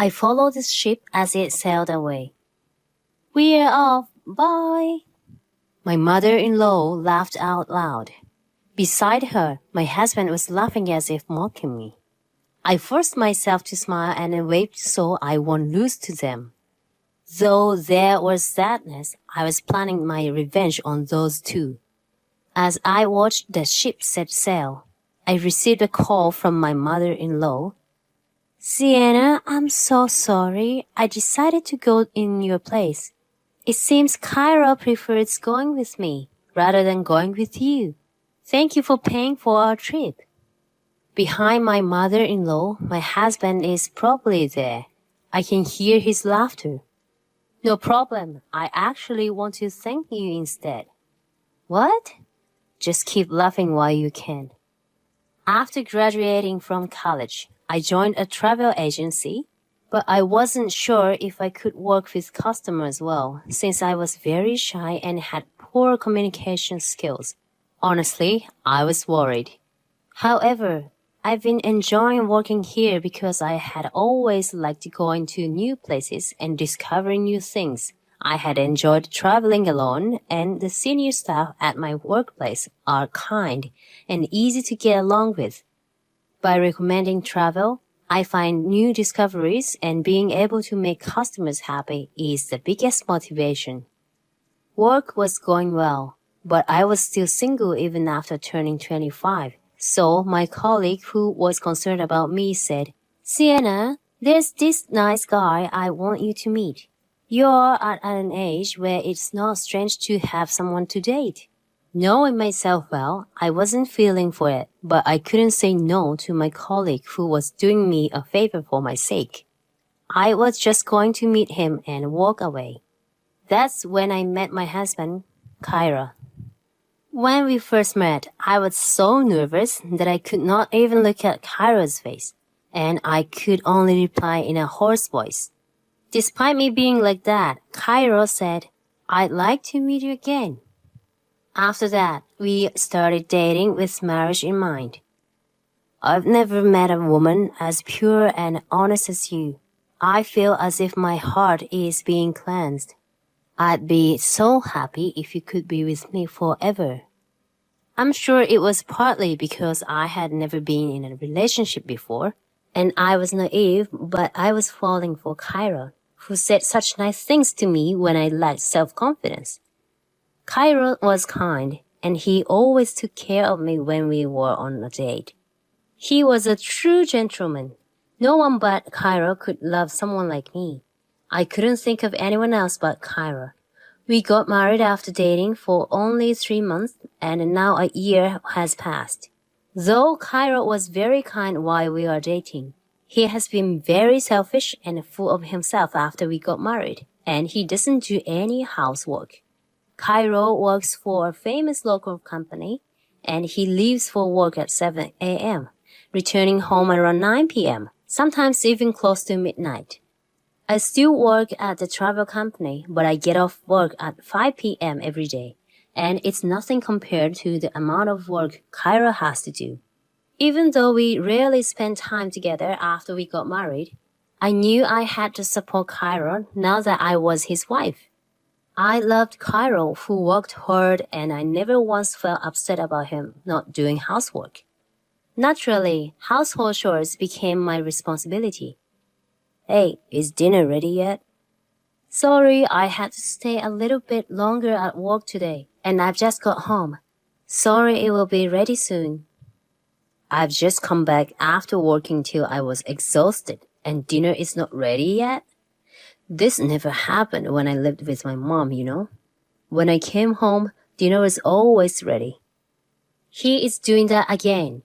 I followed the ship as it sailed away. "We're off, bye." My mother-in-law laughed out loud. Beside her, my husband was laughing as if mocking me. I forced myself to smile and waved so I won't lose to them. Though there was sadness, I was planning my revenge on those two. As I watched the ship set sail, I received a call from my mother-in-law. "Sienna, I'm so sorry. I decided to go in your place. It seems Kyra prefers going with me rather than going with you. Thank you for paying for our trip." Behind my mother-in-law, my husband is probably there. I can hear his laughter. "No problem. I actually want to thank you instead." "What?" "Just keep laughing while you can." After graduating from college, I joined a travel agency, but I wasn't sure if I could work with customers well since I was very shy and had poor communication skills. Honestly, I was worried. However, I've been enjoying working here because I had always liked going to new places and discovering new things. I had enjoyed traveling alone, and the senior staff at my workplace are kind and easy to get along with. By recommending travel, I find new discoveries, and being able to make customers happy is the biggest motivation. Work was going well, but I was still single even after turning 25. So my colleague who was concerned about me said, "Sienna, there's this nice guy I want you to meet. You're at an age where it's not strange to have someone to date." Knowing myself well, I wasn't feeling for it, but I couldn't say no to my colleague who was doing me a favor for my sake. I was just going to meet him and walk away. That's when I met my husband, Kyra. When we first met, I was so nervous that I could not even look at Kyra's face, and I could only reply in a hoarse voice. Despite me being like that, Kyra said, "I'd like to meet you again." After that, we started dating with marriage in mind. I've never met a woman as pure and honest as you. I feel as if my heart is being cleansed. I'd be so happy if you could be with me forever. I'm sure it was partly because I had never been in a relationship before, and I was naive, but I was falling for Kyra, who said such nice things to me when I lacked self-confidence. Kyra was kind, and he always took care of me when we were on a date. He was a true gentleman. No one but Kyra could love someone like me. I couldn't think of anyone else but Kyra. We got married after dating for only 3 months, and now a year has passed. Though Kyra was very kind while we were dating, he has been very selfish and full of himself after we got married, and he doesn't do any housework. Kyra works for a famous local company, and he leaves for work at 7 a.m., returning home around 9 p.m., sometimes even close to midnight. I still work at the travel company, but I get off work at 5 p.m. every day, and it's nothing compared to the amount of work Kyra has to do. Even though we rarely spend time together after we got married, I knew I had to support Kyra now that I was his wife. I loved Kyra, who worked hard, and I never once felt upset about him not doing housework. Naturally, household chores became my responsibility. "Hey, is dinner ready yet?" "Sorry, I had to stay a little bit longer at work today, and I've just got home. Sorry, it will be ready soon." "I've just come back after working till I was exhausted, and dinner is not ready yet?" This never happened when I lived with my mom, you know. When I came home, dinner was always ready. He is doing that again.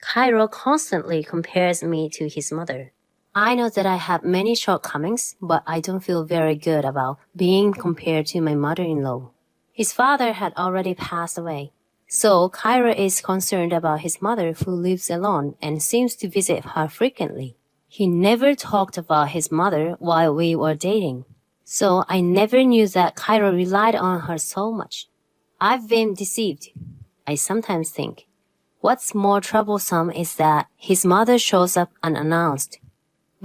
Kyra constantly compares me to his mother. I know that I have many shortcomings, but I don't feel very good about being compared to my mother-in-law. His father had already passed away, so Kyra is concerned about his mother who lives alone and seems to visit her frequently. He never talked about his mother while we were dating, so I never knew that Kyra relied on her so much. I've been deceived, I sometimes think. What's more troublesome is that his mother shows up unannounced.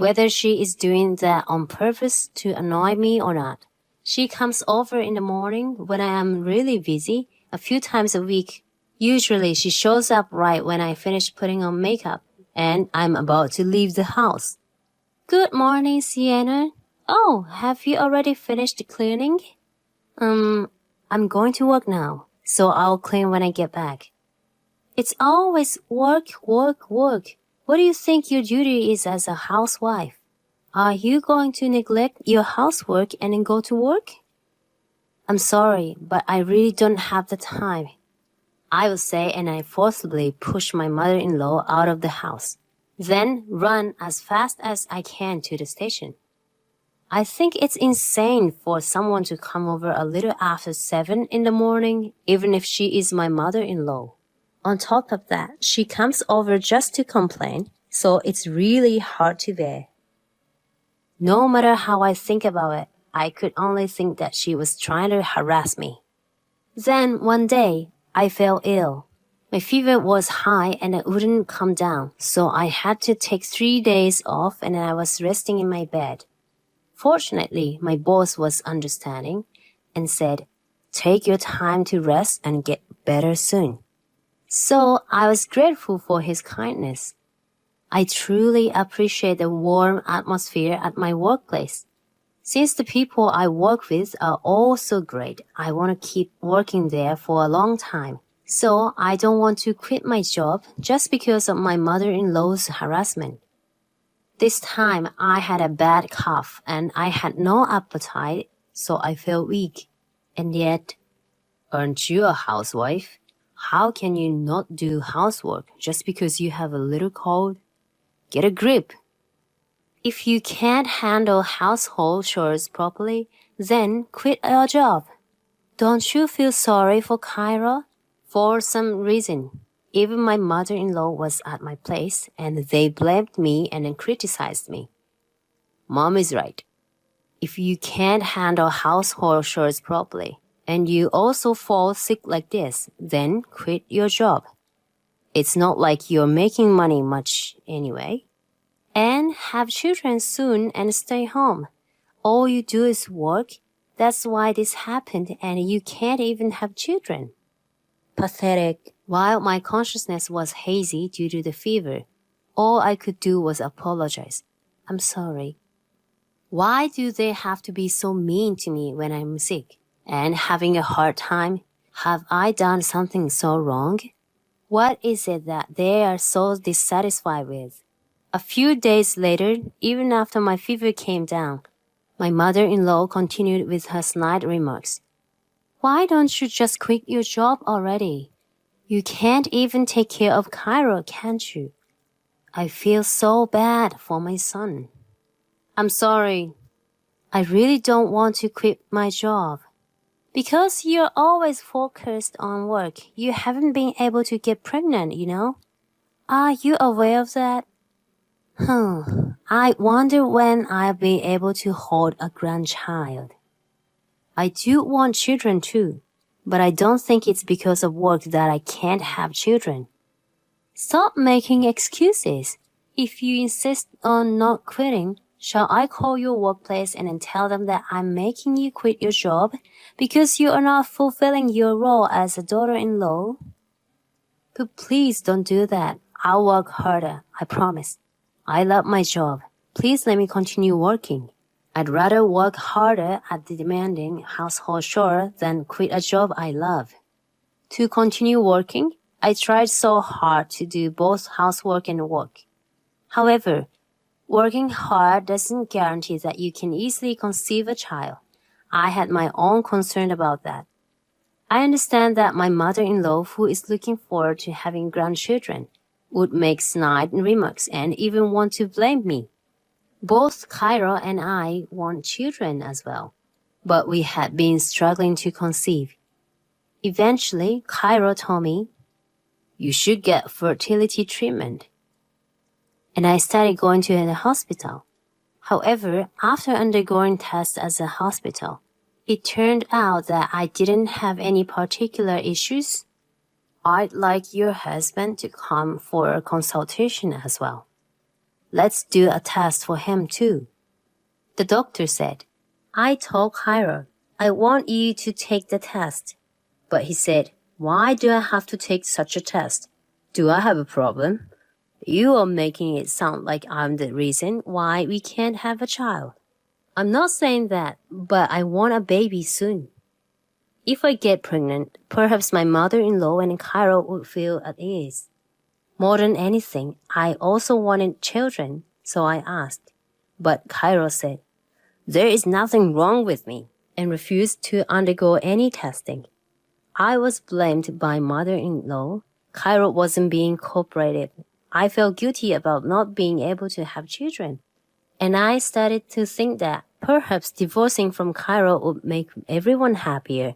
whether she is doing that on purpose to annoy me or not. She comes over in the morning when I am really busy, a few times a week. Usually she shows up right when I finish putting on makeup and I'm about to leave the house. Good morning, Sienna. Oh, have you already finished cleaning? I'm going to work now, so I'll clean when I get back. It's always work, work, work. What do you think your duty is as a housewife? Are you going to neglect your housework and then go to work? I'm sorry, but I really don't have the time, I will say, and I forcibly push my mother-in-law out of the house, then run as fast as I can to the station. I think it's insane for someone to come over a little after 7 in the morning, even if she is my mother-in-law. On top of that, she comes over just to complain, so it's really hard to bear. No matter how I think about it, I could only think that she was trying to harass me. Then one day, I fell ill. My fever was high and it wouldn't come down, so I had to take 3 days off and I was resting in my bed. Fortunately, my boss was understanding and said, "Take your time to rest and get better soon." So I was grateful for his kindness. I truly appreciate the warm atmosphere at my workplace. Since the people I work with are all so great, I want to keep working there for a long time. So I don't want to quit my job just because of my mother-in-law's harassment. This time I had a bad cough and I had no appetite, so I felt weak. And yet, aren't you a housewife? How can you not do housework just because you have a little cold? Get a grip. If you can't handle household chores properly, then quit your job. Don't you feel sorry for Kyra? For some reason, even my mother-in-law was at my place and they blamed me and then criticized me. Mom is right. If you can't handle household chores properly and you also fall sick like this, then quit your job. It's not like you're making money much anyway. And have children soon and stay home. All you do is work. That's why this happened and you can't even have children. Pathetic. While my consciousness was hazy due to the fever, all I could do was apologize. I'm sorry. Why do they have to be so mean to me when I'm sick and having a hard time? Have I done something so wrong? What is it that they are so dissatisfied with? A few days later, even after my fever came down, my mother-in-law continued with her snide remarks. Why don't you just quit your job already? You can't even take care of Kyra, can't you? I feel so bad for my son. I'm sorry. I really don't want to quit my job. Because you're always focused on work, you haven't been able to get pregnant, you know? Are you aware of that? I wonder when I'll be able to hold a grandchild. I do want children too, but I don't think it's because of work that I can't have children. Stop making excuses. If you insist on not quitting, shall I call your workplace and then tell them that I'm making you quit your job because you are not fulfilling your role as a daughter-in-law? But please don't do that. I'll work harder, I promise. I love my job. Please let me continue working. I'd rather work harder at the demanding household chore than quit a job I love. To continue working, I tried so hard to do both housework and work. However, working hard doesn't guarantee that you can easily conceive a child. I had my own concern about that. I understand that my mother-in-law, who is looking forward to having grandchildren, would make snide remarks and even want to blame me. Both Kyra and I want children as well, but we had been struggling to conceive. Eventually, Kyra told me, "You should get fertility treatment." And I started going to the hospital. However, after undergoing tests at the hospital, it turned out that I didn't have any particular issues. I'd like your husband to come for a consultation as well. Let's do a test for him too. The doctor said, I told Cairo, I want you to take the test. But he said, why do I have to take such a test? Do I have a problem? You are making it sound like I'm the reason why we can't have a child. I'm not saying that, but I want a baby soon. If I get pregnant, perhaps my mother-in-law and Cairo would feel at ease. More than anything, I also wanted children, so I asked. But Cairo said, there is nothing wrong with me, and refused to undergo any testing. I was blamed by mother-in-law. Cairo wasn't being cooperative. I felt guilty about not being able to have children. And I started to think that perhaps divorcing from Cairo would make everyone happier.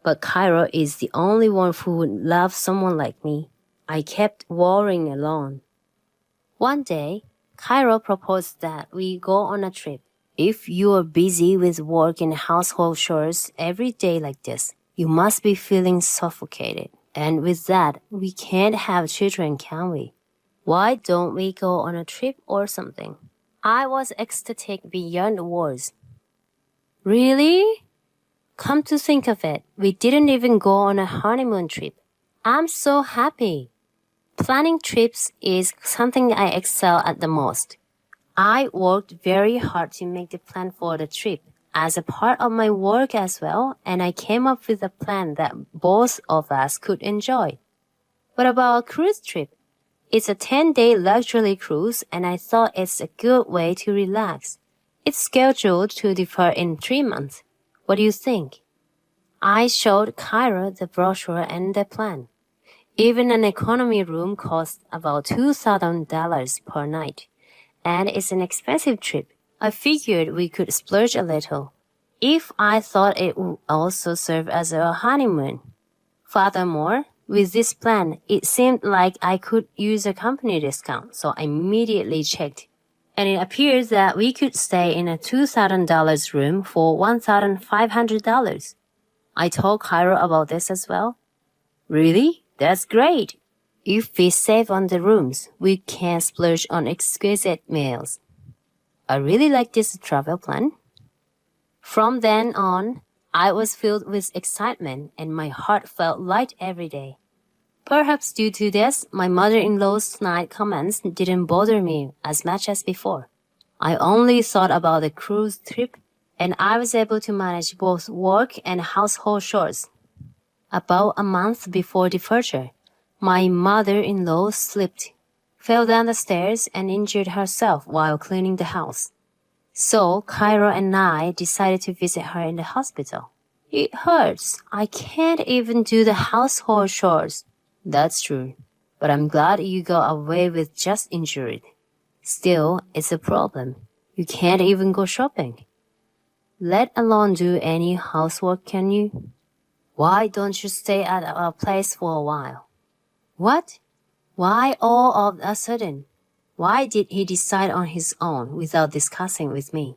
But Cairo is the only one who would love someone like me. I kept worrying alone. One day, Cairo proposed that we go on a trip. If you are busy with work and household chores every day like this, you must be feeling suffocated. And with that, we can't have children, can we? Why don't we go on a trip or something? I was ecstatic beyond words. Really? Come to think of it, we didn't even go on a honeymoon trip. I'm so happy. Planning trips is something I excel at the most. I worked very hard to make the plan for the trip as a part of my work as well, and I came up with a plan that both of us could enjoy. What about a cruise trip? It's a 10-day luxury cruise, and I thought it's a good way to relax. It's scheduled to depart in 3 months. What do you think? I showed Cairo the brochure and the plan. Even an economy room costs about $2,000 per night. And it's an expensive trip. I figured we could splurge a little. If I thought it would also serve as a honeymoon. Furthermore, with this plan, it seemed like I could use a company discount, so I immediately checked. And it appears that we could stay in a $2,000 room for $1,500. I told Cairo about this as well. Really? That's great. If we save on the rooms, we can splurge on exquisite meals. I really like this travel plan. From then on, I was filled with excitement and my heart felt light every day. Perhaps due to this, my mother-in-law's snide comments didn't bother me as much as before. I only thought about the cruise trip and I was able to manage both work and household chores. About a month before departure, my mother-in-law slipped, fell down the stairs, and injured herself while cleaning the house. So Cairo and I decided to visit her in the hospital. It hurts. I can't even do the household chores. That's true. But I'm glad you got away with just injured. Still, it's a problem. You can't even go shopping. Let alone do any housework, can you? Why don't you stay at our place for a while? What? Why all of a sudden? Why did he decide on his own without discussing with me?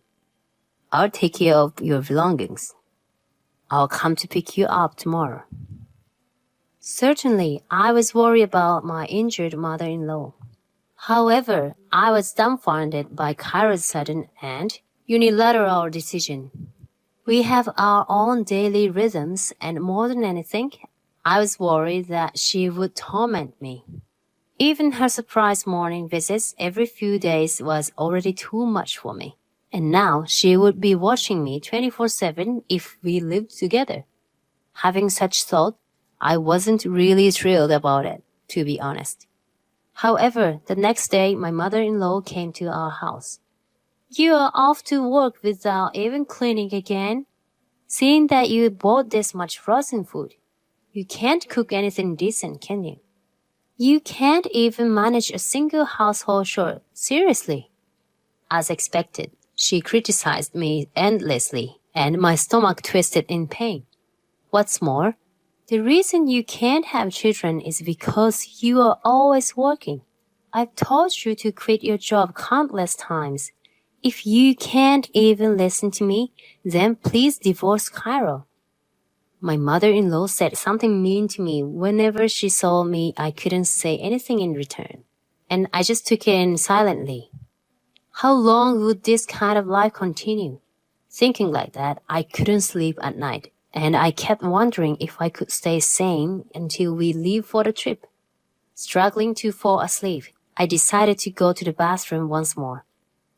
I'll take care of your belongings. I'll come to pick you up tomorrow. Certainly, I was worried about my injured mother-in-law. However, I was dumbfounded by Cairo's sudden and unilateral decision. We have our own daily rhythms, and more than anything, I was worried that she would torment me. Even her surprise morning visits every few days was already too much for me. And now she would be watching me 24/7 if we lived together. Having such thought, I wasn't really thrilled about it, to be honest. However, the next day my mother-in-law came to our house. You are off to work without even cleaning again? Seeing that you bought this much frozen food, you can't cook anything decent, can you? You can't even manage a single household chore, seriously. As expected, she criticized me endlessly, and my stomach twisted in pain. What's more, the reason you can't have children is because you are always working. I've told you to quit your job countless times. If you can't even listen to me, then please divorce Cairo. My mother-in-law said something mean to me whenever she saw me. I couldn't say anything in return, and I just took it in silently. How long would this kind of life continue? Thinking like that, I couldn't sleep at night, and I kept wondering if I could stay sane until we leave for the trip. Struggling to fall asleep, I decided to go to the bathroom once more.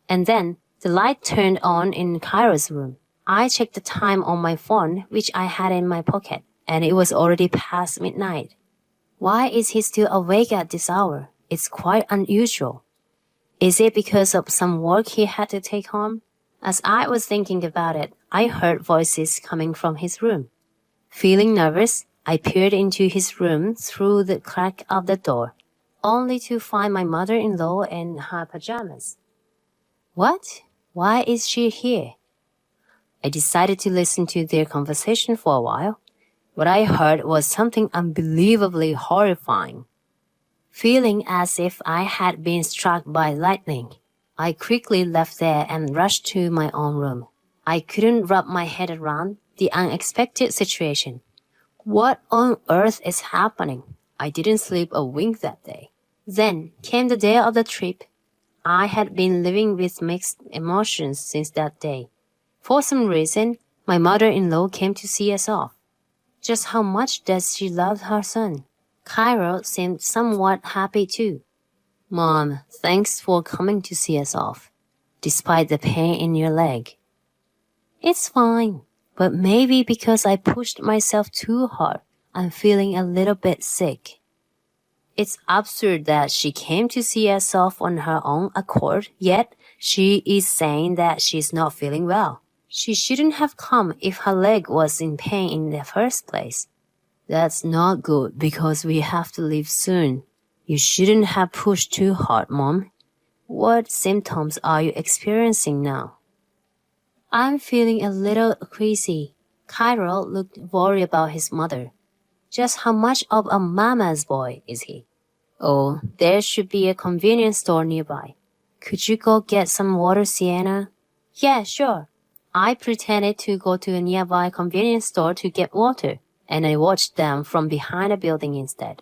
And then, the light turned on in Cairo's room. I checked the time on my phone, which I had in my pocket, and it was already past midnight. Why is he still awake at this hour? It's quite unusual. Is it because of some work he had to take home? As I was thinking about it, I heard voices coming from his room. Feeling nervous, I peered into his room through the crack of the door, only to find my mother-in-law in her pajamas. What? Why is she here? I decided to listen to their conversation for a while. What I heard was something unbelievably horrifying. Feeling as if I had been struck by lightning, I quickly left there and rushed to my own room. I couldn't wrap my head around the unexpected situation. What on earth is happening? I didn't sleep a wink that day. Then came the day of the trip. I had been living with mixed emotions since that day. For some reason, my mother-in-law came to see us off. Just how much does she love her son? Cairo seemed somewhat happy too. Mom, thanks for coming to see us off, despite the pain in your leg. It's fine, but maybe because I pushed myself too hard, I'm feeling a little bit sick. It's absurd that she came to see us off on her own accord, yet she is saying that she's not feeling well. She shouldn't have come if her leg was in pain in the first place. That's not good because we have to leave soon. You shouldn't have pushed too hard, Mom. What symptoms are you experiencing now? I'm feeling a little queasy. Cairo looked worried about his mother. Just how much of a mama's boy is he? Oh, there should be a convenience store nearby. Could you go get some water, Sienna? Yeah, sure. I pretended to go to a nearby convenience store to get water, and I watched them from behind a building instead.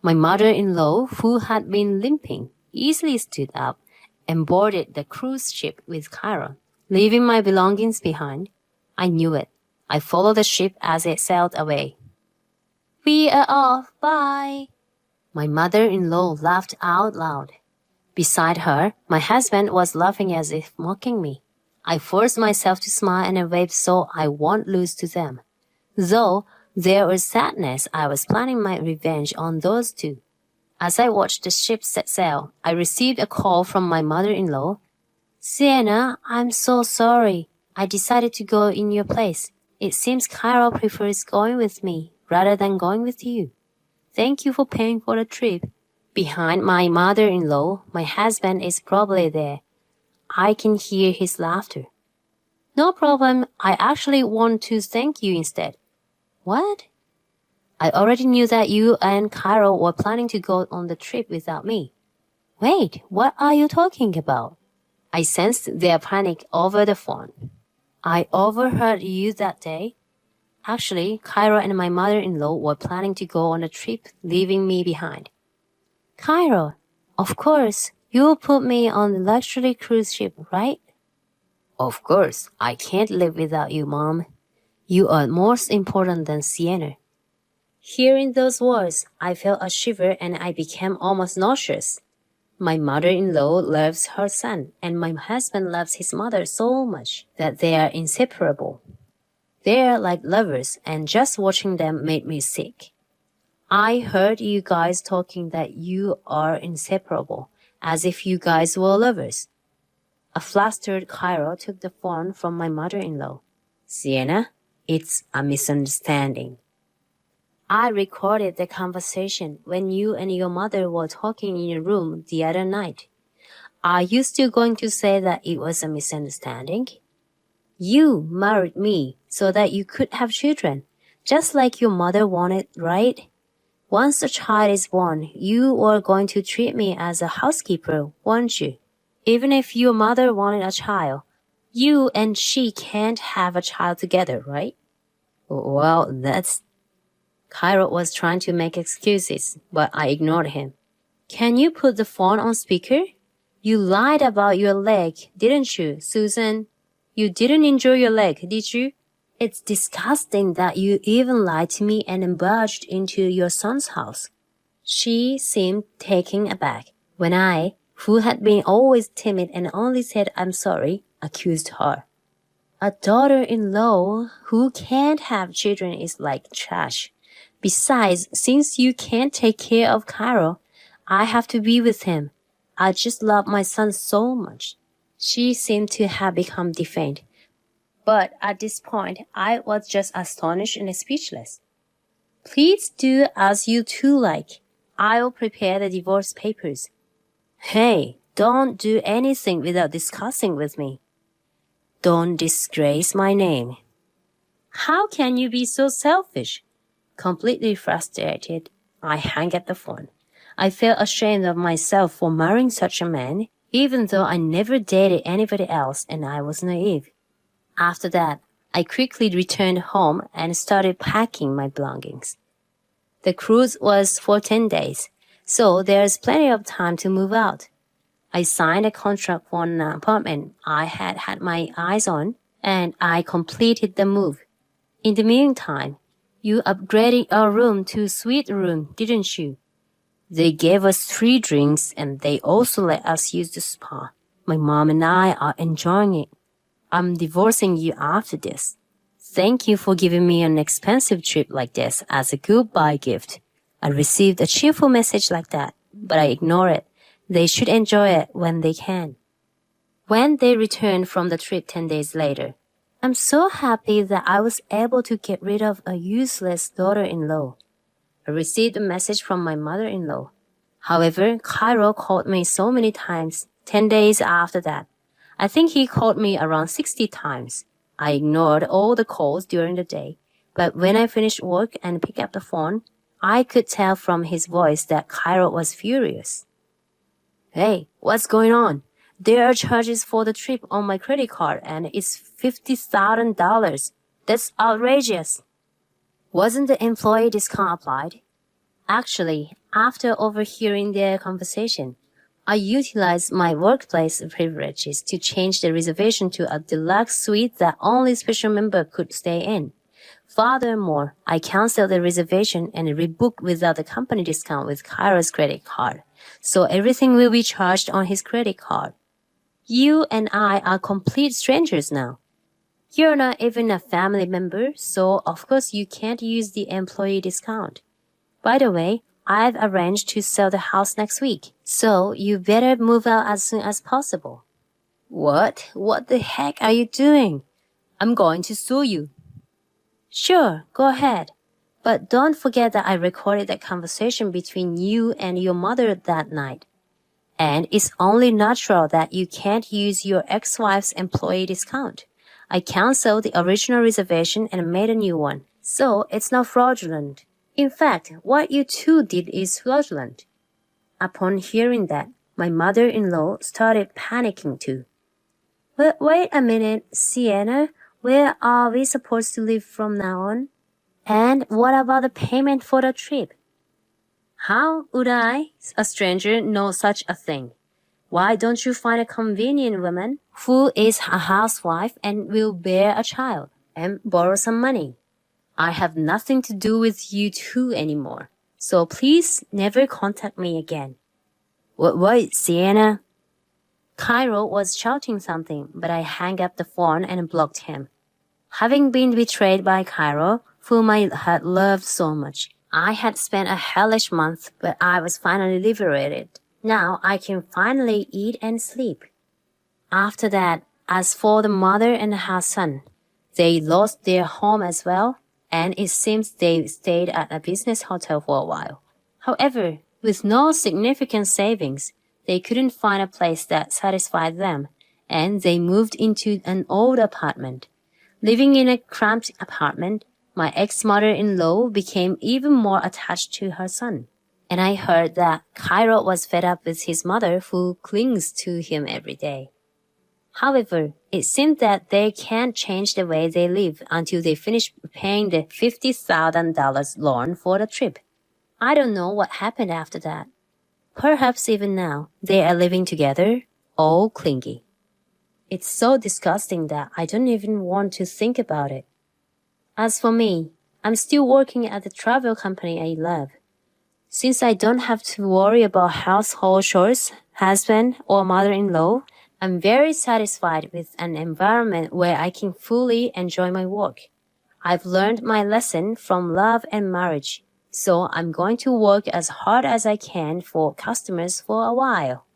My mother-in-law, who had been limping, easily stood up and boarded the cruise ship with Cairo, leaving my belongings behind. I knew it. I followed the ship as it sailed away. We are off, bye! My mother-in-law laughed out loud. Beside her, my husband was laughing as if mocking me. I forced myself to smile and wave so I won't lose to them. Though there was sadness, I was planning my revenge on those two. As I watched the ship set sail, I received a call from my mother-in-law. Sienna, I'm so sorry. I decided to go in your place. It seems Cairo prefers going with me rather than going with you. Thank you for paying for the trip. Behind my mother-in-law, my husband is probably there. I can hear his laughter. No problem. I actually want to thank you instead. What? I already knew that you and Cairo were planning to go on the trip without me. Wait, what are you talking about? I sensed their panic over the phone. I overheard you that day. Actually, Cairo and my mother-in-law were planning to go on a trip, leaving me behind. Cairo, of course, you'll put me on the luxury cruise ship, right? Of course, I can't live without you, Mom. You are more important than Sienna. Hearing those words, I felt a shiver and I became almost nauseous. My mother-in-law loves her son, and my husband loves his mother so much that they are inseparable. They are like lovers, and just watching them made me sick. I heard you guys talking that you are inseparable, as if you guys were lovers. A flustered Cairo took the phone from my mother-in-law. Sienna, it's a misunderstanding. I recorded the conversation when you and your mother were talking in your room the other night. Are you still going to say that it was a misunderstanding? You married me so that you could have children, just like your mother wanted, right? Once a child is born, you were going to treat me as a housekeeper, weren't you? Even if your mother wanted a child, you and she can't have a child together, right? Well, Cairo was trying to make excuses, but I ignored him. Can you put the phone on speaker? You lied about your leg, didn't you, Susan? You didn't enjoy your leg, did you? It's disgusting that you even lied to me and barged into your son's house. She seemed taken aback when I, who had been always timid and only said I'm sorry, accused her. A daughter-in-law who can't have children is like trash. Besides, since you can't take care of Cairo, I have to be with him. I just love my son so much. She seemed to have become defiant. But at this point, I was just astonished and speechless. Please do as you two like. I'll prepare the divorce papers. Hey, don't do anything without discussing with me. Don't disgrace my name. How can you be so selfish? Completely frustrated, I hung up the phone. I felt ashamed of myself for marrying such a man, even though I never dated anybody else and I was naive. After that, I quickly returned home and started packing my belongings. The cruise was for 10 days, so there's plenty of time to move out. I signed a contract for an apartment I had had my eyes on, and I completed the move. In the meantime, you upgraded our room to a suite room, didn't you? They gave us free drinks and they also let us use the spa. My mom and I are enjoying it. I'm divorcing you after this. Thank you for giving me an expensive trip like this as a goodbye gift. I received a cheerful message like that, but I ignore it. They should enjoy it when they can. When they returned from the trip 10 days later, I'm so happy that I was able to get rid of a useless daughter-in-law. I received a message from my mother-in-law. However, Cairo called me so many times, 10 days after that. I think he called me around 60 times. I ignored all the calls during the day, but when I finished work and picked up the phone, I could tell from his voice that Cairo was furious. Hey, what's going on? There are charges for the trip on my credit card and it's $50,000. That's outrageous. Wasn't the employee discount applied? Actually, after overhearing their conversation, I utilized my workplace privileges to change the reservation to a deluxe suite that only special member could stay in. Furthermore, I canceled the reservation and rebooked without the company discount with Cairo's credit card. So everything will be charged on his credit card. You and I are complete strangers now. You're not even a family member, so of course you can't use the employee discount. By the way, I've arranged to sell the house next week, so you better move out as soon as possible. What? What the heck are you doing? I'm going to sue you. Sure, go ahead. But don't forget that I recorded that conversation between you and your mother that night. And it's only natural that you can't use your ex-wife's employee discount. I canceled the original reservation and made a new one, so it's not fraudulent. In fact, what you two did is fraudulent. Upon hearing that, my mother-in-law started panicking too. Wait a minute, Sienna, where are we supposed to live from now on? And what about the payment for the trip? How would I, a stranger, know such a thing? Why don't you find a convenient woman who is a housewife and will bear a child and borrow some money? I have nothing to do with you two anymore, so please never contact me again. Wait, Sienna. Cairo was shouting something, but I hung up the phone and blocked him. Having been betrayed by Cairo, whom I had loved so much, I had spent a hellish month, but I was finally liberated. Now I can finally eat and sleep. After that, as for the mother and her son, they lost their home as well, and it seems they stayed at a business hotel for a while. However, with no significant savings, they couldn't find a place that satisfied them, and they moved into an old apartment. Living in a cramped apartment, my ex-mother-in-law became even more attached to her son. And I heard that Cairo was fed up with his mother who clings to him every day. However, it seemed that they can't change the way they live until they finish paying the $50,000 loan for the trip. I don't know what happened after that. Perhaps even now, they are living together, all clingy. It's so disgusting that I don't even want to think about it. As for me, I'm still working at the travel company I love. Since I don't have to worry about household chores, husband, or mother-in-law, I'm very satisfied with an environment where I can fully enjoy my work. I've learned my lesson from love and marriage, so I'm going to work as hard as I can for customers for a while.